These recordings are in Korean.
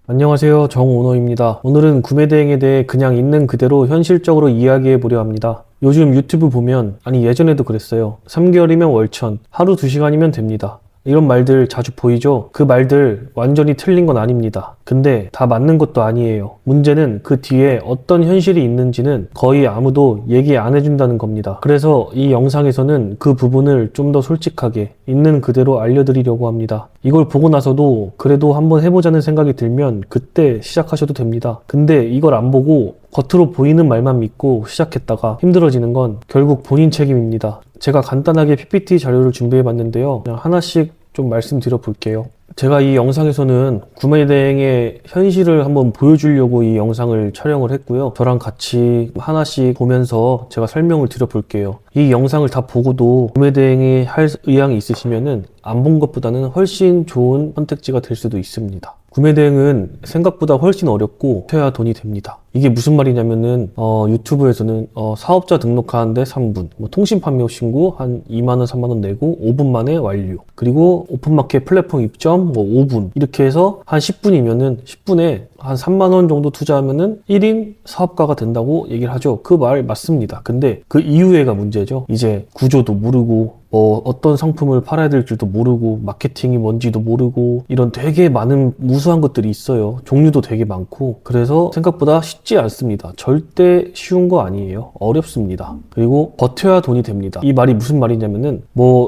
안녕하세요. 정오너입니다. 오늘은 구매 대행에 대해 그냥 있는 그대로 현실적으로 이야기해 보려 합니다. 요즘 유튜브 보면, 아니 예전에도 그랬어요. 3개월이면 월천, 하루 2시간이면 됩니다. 이런 말들 자주 보이죠? 그 말들 완전히 틀린 건 아닙니다. 근데 다 맞는 것도 아니에요. 문제는 그 뒤에 어떤 현실이 있는지는 거의 아무도 얘기 안 해준다는 겁니다. 그래서 이 영상에서는 그 부분을 좀 더 솔직하게 있는 그대로 알려드리려고 합니다. 이걸 보고 나서도 그래도 한번 해보자는 생각이 들면 그때 시작하셔도 됩니다. 근데 이걸 안 보고 겉으로 보이는 말만 믿고 시작했다가 힘들어지는 건 결국 본인 책임입니다. 제가 간단하게 PPT 자료를 준비해 봤는데요. 그냥 하나씩 좀 말씀드려 볼게요. 제가 이 영상에서는 구매 대행의 현실을 한번 보여주려고 이 영상을 촬영을 했고요. 저랑 같이 하나씩 보면서 제가 설명을 드려 볼게요. 이 영상을 다 보고도 구매 대행이 할 의향이 있으시면은 안 본 것보다는 훨씬 좋은 선택지가 될 수도 있습니다. 구매 대행은 생각보다 훨씬 어렵고 해야 돈이 됩니다. 이게 무슨 말이냐면은 유튜브에서는 사업자 등록하는데 3분, 통신 판매 신고 한 2만원, 3만원 내고 5분 만에 완료. 그리고 오픈마켓 플랫폼 입점 5분 이렇게 해서 한 10분이면은 10분에 한 3만원 정도 투자하면은 1인 사업가가 된다고 얘기를 하죠. 그 말 맞습니다. 근데 그 이후에가 문제죠. 이제 구조도 모르고 어떤 상품을 팔아야 될지도 모르고 마케팅이 뭔지도 모르고 이런 되게 많은 무수한 것들이 있어요. 종류도 되게 많고 그래서 생각보다 쉽지 않습니다. 절대 쉬운 거 아니에요. 어렵습니다. 그리고 버텨야 돈이 됩니다. 이 말이 무슨 말이냐면은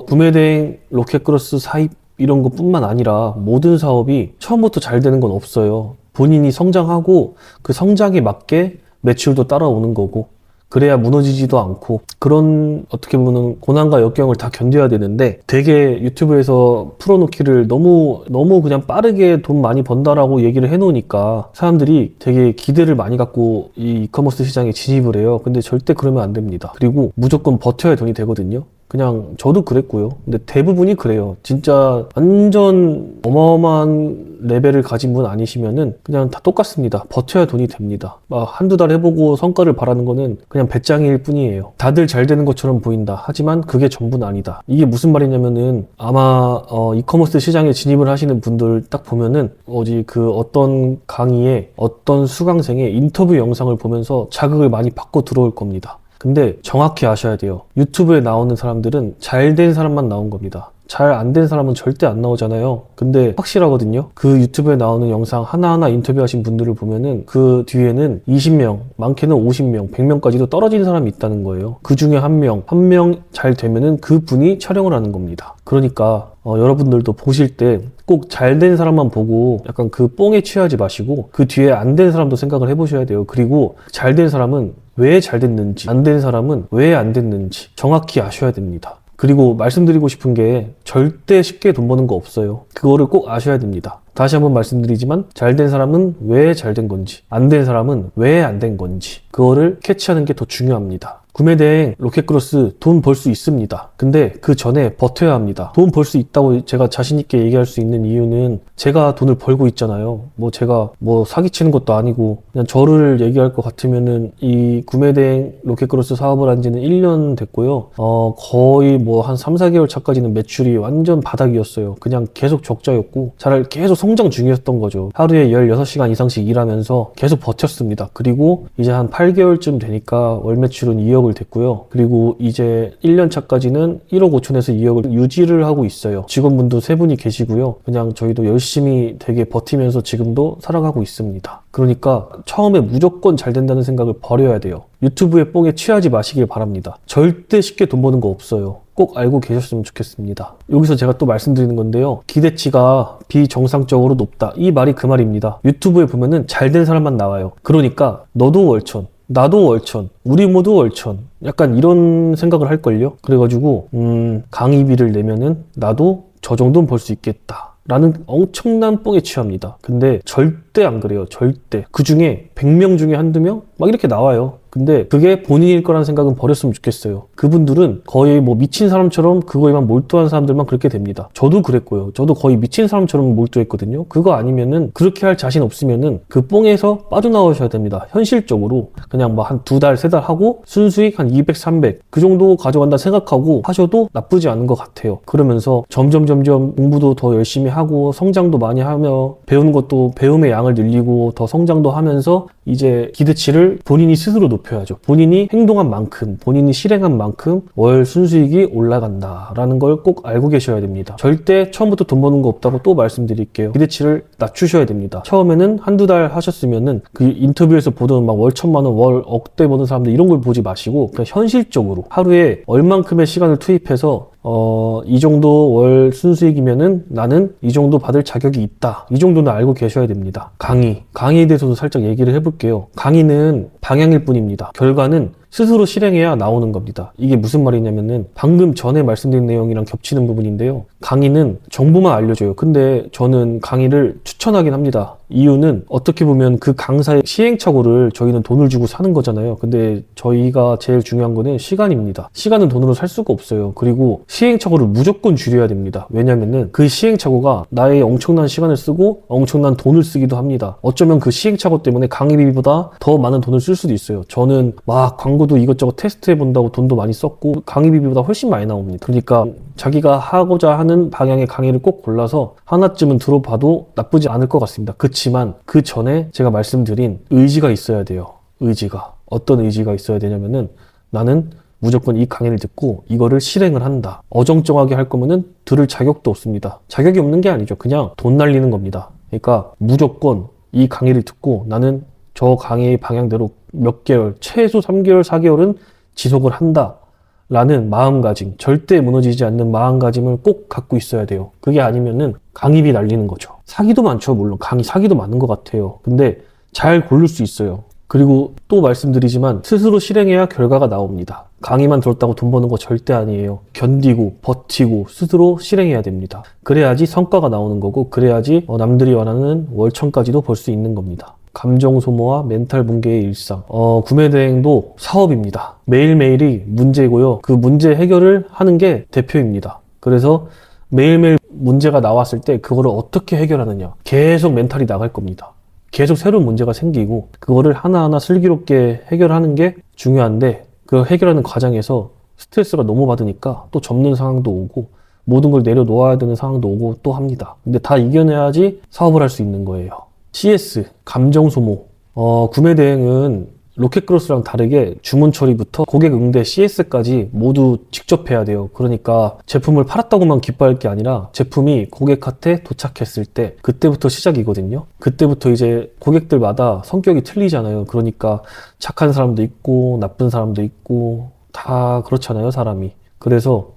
구매대행 로켓크로스 사입 이런 것뿐만 아니라 모든 사업이 처음부터 잘 되는 건 없어요. 본인이 성장하고 그 성장에 맞게 매출도 따라오는 거고 그래야 무너지지도 않고 그런 어떻게 보면 고난과 역경을 다 견뎌야 되는데 되게 유튜브에서 풀어놓기를 너무 그냥 빠르게 돈 많이 번다라고 얘기를 해놓으니까 사람들이 되게 기대를 많이 갖고 이 이커머스 시장에 진입을 해요. 근데 절대 그러면 안 됩니다. 그리고 무조건 버텨야 돈이 되거든요. 그냥 저도 그랬고요. 근데 대부분이 그래요. 진짜 완전 어마어마한 레벨을 가진 분 아니시면은 그냥 다 똑같습니다. 버텨야 돈이 됩니다. 한두 달 해보고 성과를 바라는 거는 그냥 배짱일 뿐이에요. 다들 잘 되는 것처럼 보인다. 하지만 그게 전부는 아니다. 이게 무슨 말이냐면은 아마 이커머스 시장에 진입을 하시는 분들 딱 보면은 어떤 강의에 어떤 수강생의 인터뷰 영상을 보면서 자극을 많이 받고 들어올 겁니다. 근데 정확히 아셔야 돼요. 유튜브에 나오는 사람들은 잘 된 사람만 나온 겁니다. 잘 안 된 사람은 절대 안 나오잖아요. 근데 확실하거든요. 그 유튜브에 나오는 영상 하나하나 인터뷰하신 분들을 보면은 그 뒤에는 20명, 많게는 50명, 100명까지도 떨어진 사람이 있다는 거예요. 그 중에 한 명 잘 되면은 그 분이 촬영을 하는 겁니다. 그러니까 여러분들도 보실 때 꼭 잘 된 사람만 보고 약간 그 뽕에 취하지 마시고 그 뒤에 안 된 사람도 생각을 해보셔야 돼요. 그리고 잘 된 사람은 왜 잘 됐는지, 안 된 사람은 왜 안 됐는지 정확히 아셔야 됩니다. 그리고 말씀드리고 싶은 게 절대 쉽게 돈 버는 거 없어요. 그거를 꼭 아셔야 됩니다. 다시 한번 말씀드리지만 잘 된 사람은 왜 잘 된 건지, 안 된 사람은 왜 안 된 건지 그거를 캐치하는 게 더 중요합니다. 구매대행 로켓크로스 돈 벌 수 있습니다. 근데 그 전에 버텨야 합니다. 돈 벌 수 있다고 제가 자신있게 얘기할 수 있는 이유는 제가 돈을 벌고 있잖아요. 제가 사기치는 것도 아니고 그냥 저를 얘기할 것 같으면은 이 구매대행 로켓크로스 사업을 한 지는 1년 됐고요. 거의 한 3, 4개월 차까지는 매출이 완전 바닥이었어요. 그냥 계속 적자였고 계속 성장 중이었던 거죠. 하루에 16시간 이상씩 일하면서 계속 버텼습니다. 그리고 이제 한 8개월쯤 되니까 월 매출은 2억을 됐고요. 그리고 이제 1년 차까지는 1억 5천에서 2억을 유지를 하고 있어요. 직원분도 3분이 계시고요. 그냥 저희도 열심히 되게 버티면서 지금도 살아가고 있습니다. 그러니까 처음에 무조건 잘 된다는 생각을 버려야 돼요. 유튜브의 뽕에 취하지 마시길 바랍니다. 절대 쉽게 돈 버는 거 없어요. 꼭 알고 계셨으면 좋겠습니다. 여기서 제가 또 말씀드리는 건데요. 기대치가 비정상적으로 높다. 이 말이 그 말입니다. 유튜브에 보면은 잘 된 사람만 나와요. 그러니까 너도 월천, 나도 월천, 우리 모두 월천. 약간 이런 생각을 할걸요. 그래가지고 강의비를 내면은 나도 저 정도는 벌 수 있겠다 라는 엄청난 뽕에 취합니다. 근데 절대 안 그래요. 절대. 그 중에 100명 중에 한두 명? 막 이렇게 나와요. 근데 그게 본인일 거라는 생각은 버렸으면 좋겠어요. 그분들은 거의 뭐 미친 사람처럼 그거에만 몰두한 사람들만 그렇게 됩니다. 저도 그랬고요. 저도 거의 미친 사람처럼 몰두했거든요. 그거 아니면은 그렇게 할 자신 없으면은 그 뽕에서 빠져나오셔야 됩니다. 현실적으로 그냥 뭐 한 2달, 3달 하고 순수익 한 200, 300 그 정도 가져간다 생각하고 하셔도 나쁘지 않은 것 같아요. 그러면서 점점 공부도 더 열심히 하고 성장도 많이 하며 배우는 것도 배움의 양을 늘리고 더 성장도 하면서 이제 기대치를 본인이 스스로 높여야죠. 본인이 행동한 만큼, 본인이 실행한 만큼 월 순수익이 올라간다라는 걸 꼭 알고 계셔야 됩니다. 절대 처음부터 돈 버는 거 없다고 또 말씀드릴게요. 기대치를 낮추셔야 됩니다. 처음에는 한두 달 하셨으면은 그 인터뷰에서 보던 막 월 1,000만 원, 월 억대 버는 사람들 이런 걸 보지 마시고 그냥 현실적으로 하루에 얼만큼의 시간을 투입해서 이 정도 월 순수익이면은 나는 이 정도 받을 자격이 있다. 이 정도는 알고 계셔야 됩니다. 강의에 대해서도 살짝 얘기를 해볼게요. 강의는 방향일 뿐입니다. 결과는 스스로 실행해야 나오는 겁니다. 이게 무슨 말이냐면은 방금 전에 말씀드린 내용이랑 겹치는 부분인데요. 강의는 정보만 알려줘요. 근데 저는 강의를 추천하긴 합니다. 이유는 어떻게 보면 그 강사의 시행착오를 저희는 돈을 주고 사는 거잖아요. 근데 저희가 제일 중요한 거는 시간입니다. 시간은 돈으로 살 수가 없어요. 그리고 시행착오를 무조건 줄여야 됩니다. 왜냐면은 그 시행착오가 나의 엄청난 시간을 쓰고 엄청난 돈을 쓰기도 합니다. 어쩌면 그 시행착오 때문에 강의비보다 더 많은 돈을 쓸 수도 있어요. 저는 막 광고도 이것저것 테스트해 본다고 돈도 많이 썼고 강의비보다 훨씬 많이 나옵니다. 그러니까 자기가 하고자 하는 방향의 강의를 꼭 골라서 하나쯤은 들어봐도 나쁘지 않을 것 같습니다. 그치만 그 전에 제가 말씀드린 의지가 있어야 돼요. 의지가. 어떤 의지가 있어야 되냐면은 나는 무조건 이 강의를 듣고 이거를 실행을 한다. 어정쩡하게 할 거면은 들을 자격도 없습니다. 자격이 없는 게 아니죠. 그냥 돈 날리는 겁니다. 그러니까 무조건 이 강의를 듣고 나는 저 강의의 방향대로 몇 개월, 최소 3개월, 4개월은 지속을 한다. 라는 마음가짐, 절대 무너지지 않는 마음가짐을 꼭 갖고 있어야 돼요. 그게 아니면은 강의비 날리는 거죠. 사기도 많죠. 물론 강의 사기도 많은 것 같아요. 근데 잘 고를 수 있어요. 그리고 또 말씀드리지만 스스로 실행해야 결과가 나옵니다. 강의만 들었다고 돈 버는 거 절대 아니에요. 견디고 버티고 스스로 실행해야 됩니다. 그래야지 성과가 나오는 거고 그래야지 남들이 원하는 월천까지도 벌 수 있는 겁니다. 감정 소모와 멘탈 붕괴의 일상. 구매 대행도 사업입니다. 매일매일이 문제고요. 그 문제 해결을 하는 게 대표입니다. 그래서 매일매일 문제가 나왔을 때 그거를 어떻게 해결하느냐. 계속 멘탈이 나갈 겁니다. 계속 새로운 문제가 생기고 그거를 하나하나 슬기롭게 해결하는 게 중요한데 그 해결하는 과정에서 스트레스가 너무 받으니까 또 접는 상황도 오고 모든 걸 내려놓아야 되는 상황도 오고 또 합니다. 근데 다 이겨내야지 사업을 할 수 있는 거예요. CS, 감정 소모. 구매 대행은 로켓크로스랑 다르게 주문 처리부터 고객 응대, CS까지 모두 직접 해야 돼요. 그러니까 제품을 팔았다고만 기뻐할 게 아니라 제품이 고객한테 도착했을 때 그때부터 시작이거든요. 그때부터 이제 고객들마다 성격이 틀리잖아요. 그러니까 착한 사람도 있고 나쁜 사람도 있고 다 그렇잖아요, 사람이. 그래서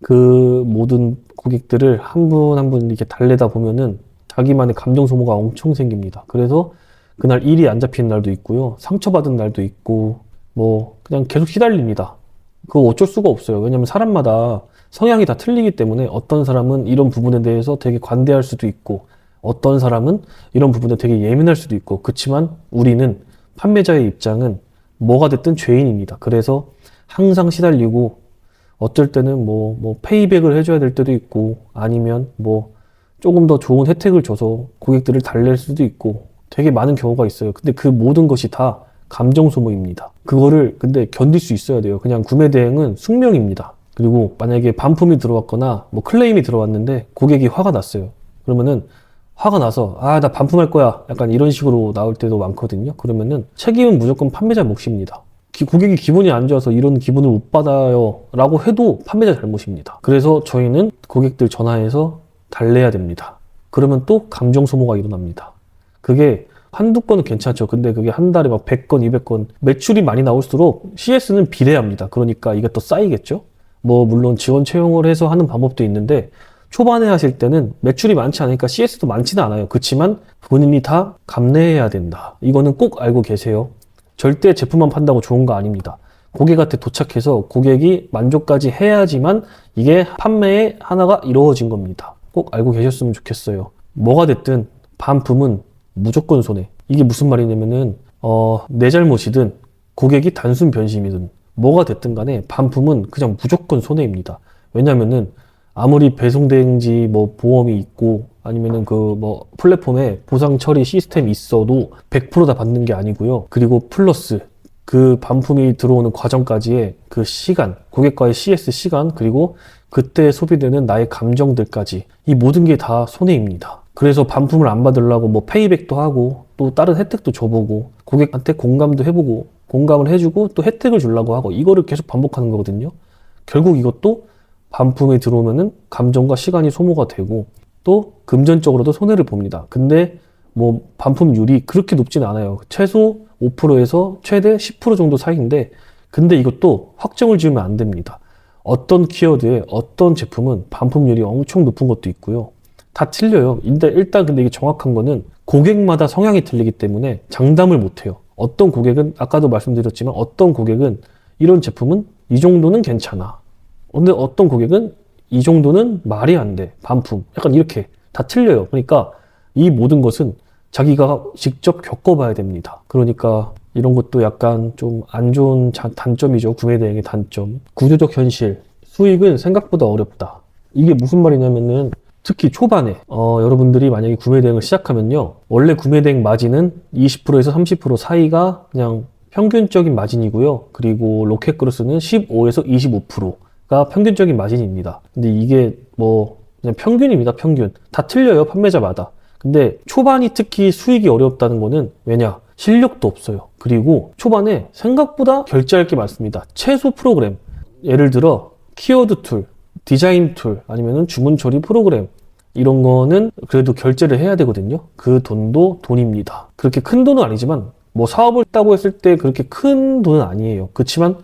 그 모든 고객들을 한 분 한 분 이렇게 달래다 보면은 자기만의 감정 소모가 엄청 생깁니다. 그래서 그날 일이 안 잡히는 날도 있고요. 상처받은 날도 있고 뭐 그냥 계속 시달립니다. 그거 어쩔 수가 없어요. 왜냐면 사람마다 성향이 다 틀리기 때문에 어떤 사람은 이런 부분에 대해서 되게 관대할 수도 있고 어떤 사람은 이런 부분에 되게 예민할 수도 있고 그렇지만 우리는 판매자의 입장은 뭐가 됐든 죄인입니다. 그래서 항상 시달리고 어쩔 때는 뭐 페이백을 해줘야 될 때도 있고 아니면 뭐 조금 더 좋은 혜택을 줘서 고객들을 달랠 수도 있고 되게 많은 경우가 있어요. 근데 그 모든 것이 다 감정 소모입니다. 그거를 근데 견딜 수 있어야 돼요. 그냥 구매 대행은 숙명입니다. 그리고 만약에 반품이 들어왔거나 뭐 클레임이 들어왔는데 고객이 화가 났어요. 그러면은 화가 나서 나 반품할 거야. 약간 이런 식으로 나올 때도 많거든요. 그러면은 책임은 무조건 판매자 몫입니다. 고객이 기분이 안 좋아서 이런 기분을 못 받아요 라고 해도 판매자 잘못입니다. 그래서 저희는 고객들 전화해서 달래야 됩니다. 그러면 또 감정 소모가 일어납니다. 그게 한두 건은 괜찮죠. 근데 그게 한 달에 막 100건, 200건 매출이 많이 나올수록 CS는 비례합니다. 그러니까 이게 또 쌓이겠죠. 뭐 물론 지원 채용을 해서 하는 방법도 있는데 초반에 하실 때는 매출이 많지 않으니까 CS도 많지는 않아요. 그렇지만 본인이 다 감내해야 된다. 이거는 꼭 알고 계세요. 절대 제품만 판다고 좋은 거 아닙니다. 고객한테 도착해서 고객이 만족까지 해야지만 이게 판매의 하나가 이루어진 겁니다. 꼭 알고 계셨으면 좋겠어요. 뭐가 됐든 반품은 무조건 손해. 이게 무슨 말이냐면은 내 잘못이든 고객이 단순 변심이든 뭐가 됐든 간에 반품은 그냥 무조건 손해입니다. 왜냐면은 아무리 배송대행지 뭐 보험이 있고 아니면은 그 뭐 플랫폼에 보상 처리 시스템이 있어도 100%다 받는 게 아니고요. 그리고 플러스 그 반품이 들어오는 과정까지의 그 시간, 고객과의 CS 시간, 그리고 그때 소비되는 나의 감정들까지 이 모든 게 다 손해입니다. 그래서 반품을 안 받으려고 뭐 페이백도 하고 또 다른 혜택도 줘보고 고객한테 공감도 해보고 공감을 해주고 또 혜택을 주려고 하고 이거를 계속 반복하는 거거든요. 결국 이것도 반품이 들어오면은 감정과 시간이 소모가 되고 또 금전적으로도 손해를 봅니다. 근데 뭐 반품률이 그렇게 높진 않아요. 최소 5%에서 최대 10% 정도 사이인데 근데 이것도 확정을 지으면 안 됩니다. 어떤 키워드에 어떤 제품은 반품률이 엄청 높은 것도 있고요. 다 틀려요. 일단 근데 이게 정확한 거는 고객마다 성향이 틀리기 때문에 장담을 못 해요. 어떤 고객은 아까도 말씀드렸지만 어떤 고객은 이런 제품은 이 정도는 괜찮아. 근데 어떤 고객은 이 정도는 말이 안 돼. 반품. 약간 이렇게 다 틀려요. 그러니까 이 모든 것은 자기가 직접 겪어봐야 됩니다. 그러니까 이런 것도 약간 좀 안 좋은 단점이죠. 구매 대행의 단점. 구조적 현실. 수익은 생각보다 어렵다. 이게 무슨 말이냐면은 특히 초반에 여러분들이 만약에 구매 대행을 시작하면요. 원래 구매 대행 마진은 20%에서 30% 사이가 그냥 평균적인 마진이고요. 그리고 로켓그로스는 15에서 25%가 평균적인 마진입니다. 근데 이게 뭐 그냥 평균입니다. 평균. 다 틀려요. 판매자마다. 근데 초반이 특히 수익이 어렵다는 거는 왜냐? 실력도 없어요. 그리고 초반에 생각보다 결제할 게 많습니다. 최소 프로그램. 예를 들어 키워드 툴, 디자인 툴, 아니면은 주문 처리 프로그램 이런 거는 그래도 결제를 해야 되거든요. 그 돈도 돈입니다. 그렇게 큰 돈은 아니지만 뭐 사업을 했다고 했을 때 그렇게 큰 돈은 아니에요. 그렇지만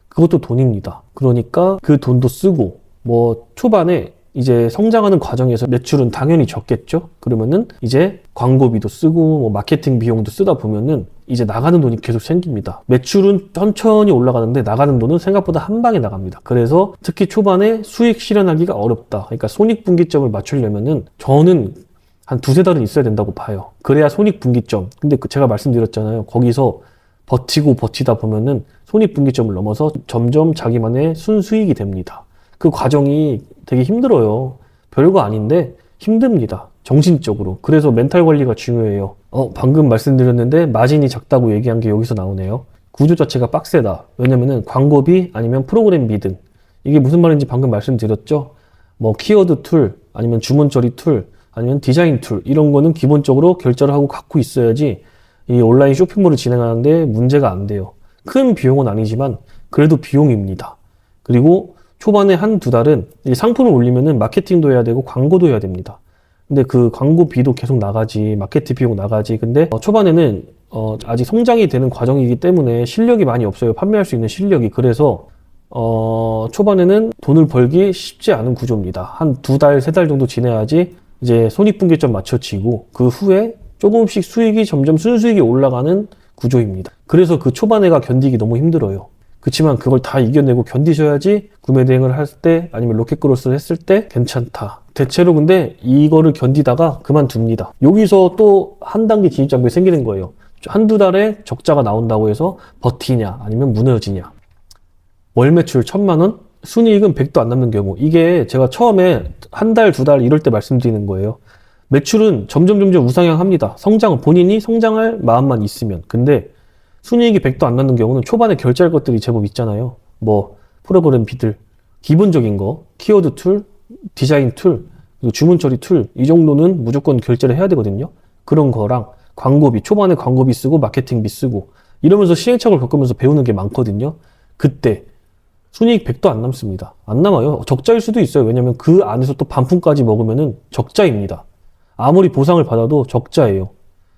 그것도 돈입니다. 그러니까 그 돈도 쓰고 뭐 초반에 이제 성장하는 과정에서 매출은 당연히 적겠죠. 그러면은 이제 광고비도 쓰고 뭐 마케팅 비용도 쓰다 보면은 이제 나가는 돈이 계속 생깁니다. 매출은 천천히 올라가는데 나가는 돈은 생각보다 한 방에 나갑니다. 그래서 특히 초반에 수익 실현하기가 어렵다. 그러니까 손익분기점을 맞추려면은 저는 한 두세 달은 있어야 된다고 봐요. 그래야 손익분기점. 근데 제가 말씀드렸잖아요. 거기서 버티고 버티다 보면은 손익분기점을 넘어서 점점 자기만의 순수익이 됩니다. 그 과정이 되게 힘들어요. 별거 아닌데 힘듭니다. 정신적으로. 그래서 멘탈 관리가 중요해요. 방금 말씀드렸는데 마진이 작다고 얘기한 게 여기서 나오네요. 구조 자체가 빡세다. 왜냐면은 광고비 아니면 프로그램비 등 이게 무슨 말인지 방금 말씀드렸죠. 뭐 키워드 툴 아니면 주문 처리 툴 아니면 디자인 툴 이런 거는 기본적으로 결제를 하고 갖고 있어야지 이 온라인 쇼핑몰을 진행하는데 문제가 안 돼요. 큰 비용은 아니지만 그래도 비용입니다. 그리고 초반에 한 두 달은 이 상품을 올리면은 마케팅도 해야 되고 광고도 해야 됩니다. 근데 그 광고비도 계속 나가지, 마케팅 비용 나가지. 근데 초반에는 아직 성장이 되는 과정이기 때문에 실력이 많이 없어요. 판매할 수 있는 실력이. 그래서 초반에는 돈을 벌기 쉽지 않은 구조입니다. 한 두 달, 세 달 정도 지내야지 이제 손익분기점 맞춰지고 그 후에 조금씩 수익이 점점 순수익이 올라가는 구조입니다. 그래서 그 초반에가 견디기 너무 힘들어요. 그렇지만 그걸 다 이겨내고 견디셔야지 구매 대행을 할 때 아니면 로켓그로스를 했을 때 괜찮다. 대체로 근데 이거를 견디다가 그만둡니다. 여기서 또 한 단계 진입장벽이 생기는 거예요. 한두 달에 적자가 나온다고 해서 버티냐 아니면 무너지냐. 월 매출 1,000만 원, 순이익은 100도 안 남는 경우. 이게 제가 처음에 한 달, 두 달 이럴 때 말씀드리는 거예요. 매출은 점점 우상향합니다. 본인이 성장할 마음만 있으면. 근데 순이익이 100도 안 남는 경우는 초반에 결제할 것들이 제법 있잖아요. 뭐 프로그램 비들, 기본적인 거, 키워드 툴, 디자인 툴, 그리고 주문 처리 툴 이 정도는 무조건 결제를 해야 되거든요. 그런 거랑 광고비, 초반에 광고비 쓰고 마케팅비 쓰고 이러면서 시행착오를 겪으면서 배우는 게 많거든요. 그때 순이익 100도 안 남습니다. 안 남아요. 적자일 수도 있어요. 왜냐면 그 안에서 또 반품까지 먹으면은 적자입니다. 아무리 보상을 받아도 적자예요.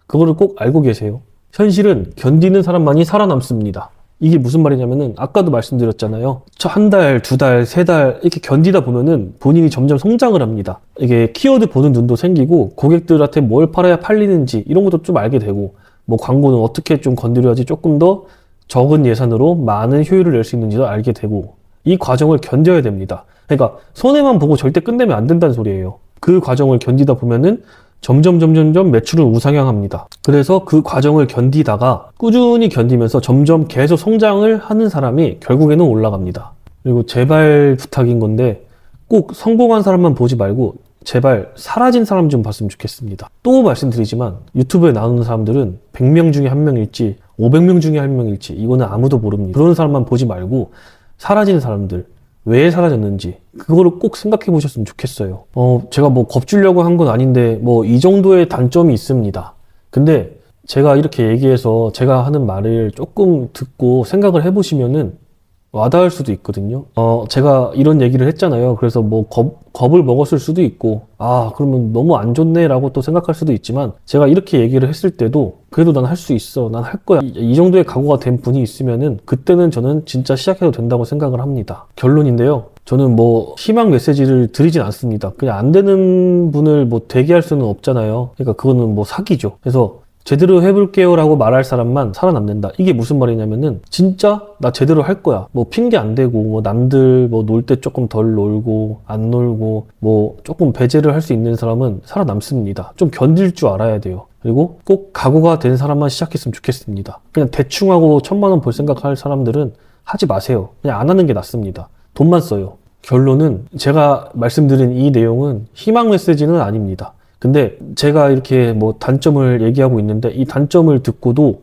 그거를 꼭 알고 계세요. 현실은 견디는 사람만이 살아남습니다. 이게 무슨 말이냐면은 아까도 말씀드렸잖아요. 한 달, 두 달, 세 달 이렇게 견디다 보면은 본인이 점점 성장을 합니다. 이게 키워드 보는 눈도 생기고 고객들한테 뭘 팔아야 팔리는지 이런 것도 좀 알게 되고 뭐 광고는 어떻게 좀 건드려야지 조금 더 적은 예산으로 많은 효율을 낼 수 있는지도 알게 되고 이 과정을 견뎌야 됩니다. 그러니까 손해만 보고 절대 끝내면 안 된다는 소리예요. 그 과정을 견디다 보면은 점점 매출은 우상향합니다. 그래서 그 과정을 견디다가 꾸준히 견디면서 점점 계속 성장을 하는 사람이 결국에는 올라갑니다. 그리고 제발 부탁인 건데 꼭 성공한 사람만 보지 말고 제발 사라진 사람 좀 봤으면 좋겠습니다. 또 말씀드리지만 유튜브에 나오는 사람들은 100명 중에 1명일지 500명 중에 1명일지 이거는 아무도 모릅니다. 그런 사람만 보지 말고 사라진 사람들 왜 사라졌는지 그거를 꼭 생각해 보셨으면 좋겠어요. 제가 뭐 겁주려고 한 건 아닌데 뭐 이 정도의 단점이 있습니다. 근데 제가 이렇게 얘기해서 제가 하는 말을 조금 듣고 생각을 해보시면은 와닿을 수도 있거든요. 제가 이런 얘기를 했잖아요. 그래서 뭐 겁을 먹었을 수도 있고, 그러면 너무 안 좋네 라고 또 생각할 수도 있지만, 제가 이렇게 얘기를 했을 때도, 그래도 난 할 수 있어. 난 할 거야. 이 정도의 각오가 된 분이 있으면은, 그때는 저는 진짜 시작해도 된다고 생각을 합니다. 결론인데요. 저는 뭐, 희망 메시지를 드리진 않습니다. 그냥 안 되는 분을 뭐 되게 할 수는 없잖아요. 그러니까 그거는 뭐 사기죠. 그래서, 제대로 해볼게요 라고 말할 사람만 살아남는다. 이게 무슨 말이냐면은 진짜 나 제대로 할 거야. 뭐 핑계 안 대고 뭐 남들 뭐 놀 때 조금 덜 놀고 안 놀고 뭐 조금 배제를 할 수 있는 사람은 살아남습니다. 좀 견딜 줄 알아야 돼요. 그리고 꼭 각오가 된 사람만 시작했으면 좋겠습니다. 그냥 대충 하고 1000만 원 벌 생각할 사람들은 하지 마세요. 그냥 안 하는 게 낫습니다. 돈만 써요. 결론은 제가 말씀드린 이 내용은 희망 메시지는 아닙니다. 근데 제가 이렇게 뭐 단점을 얘기하고 있는데 이 단점을 듣고도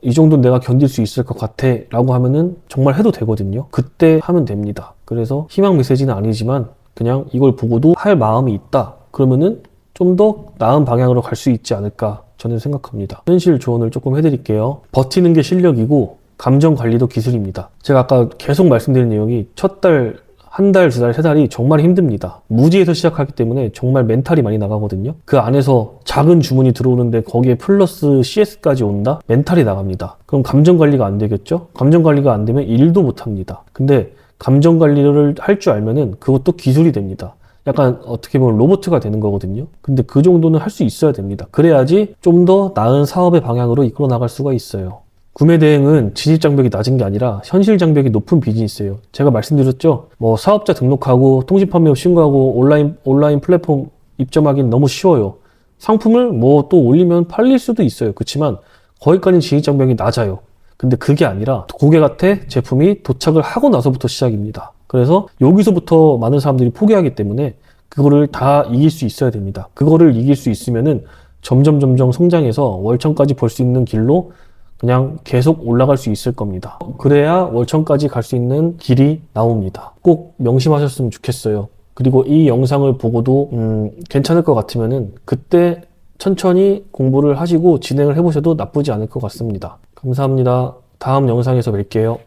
이 정도는 내가 견딜 수 있을 것 같아 라고 하면은 정말 해도 되거든요. 그때 하면 됩니다. 그래서 희망 메시지는 아니지만 그냥 이걸 보고도 할 마음이 있다 그러면은 좀 더 나은 방향으로 갈 수 있지 않을까 저는 생각합니다. 현실 조언을 조금 해드릴게요. 버티는 게 실력이고 감정 관리도 기술입니다. 제가 아까 계속 말씀드린 내용이 첫 달 한 달, 두 달, 세 달이 정말 힘듭니다. 무지에서 시작하기 때문에 정말 멘탈이 많이 나가거든요. 그 안에서 작은 주문이 들어오는데 거기에 플러스 CS까지 온다? 멘탈이 나갑니다. 그럼 감정 관리가 안 되겠죠? 감정 관리가 안 되면 일도 못 합니다. 근데 감정 관리를 할 줄 알면은 그것도 기술이 됩니다. 약간 어떻게 보면 로봇가 되는 거거든요. 근데 그 정도는 할 수 있어야 됩니다. 그래야지 좀 더 나은 사업의 방향으로 이끌어 나갈 수가 있어요. 구매 대행은 진입 장벽이 낮은 게 아니라 현실 장벽이 높은 비즈니스예요. 제가 말씀드렸죠. 뭐 사업자 등록하고 통신 판매업 신고하고 온라인 플랫폼 입점하기는 너무 쉬워요. 상품을 뭐 또 올리면 팔릴 수도 있어요. 그렇지만 거기까지는 진입 장벽이 낮아요. 근데 그게 아니라 고객한테 제품이 도착을 하고 나서부터 시작입니다. 그래서 여기서부터 많은 사람들이 포기하기 때문에 그거를 다 이길 수 있어야 됩니다. 그거를 이길 수 있으면은 점점 성장해서 월천까지 벌 수 있는 길로 그냥 계속 올라갈 수 있을 겁니다. 그래야 월천까지 갈 수 있는 길이 나옵니다. 꼭 명심하셨으면 좋겠어요. 그리고 이 영상을 보고도 괜찮을 것 같으면은 그때 천천히 공부를 하시고 진행을 해보셔도 나쁘지 않을 것 같습니다. 감사합니다. 다음 영상에서 뵐게요.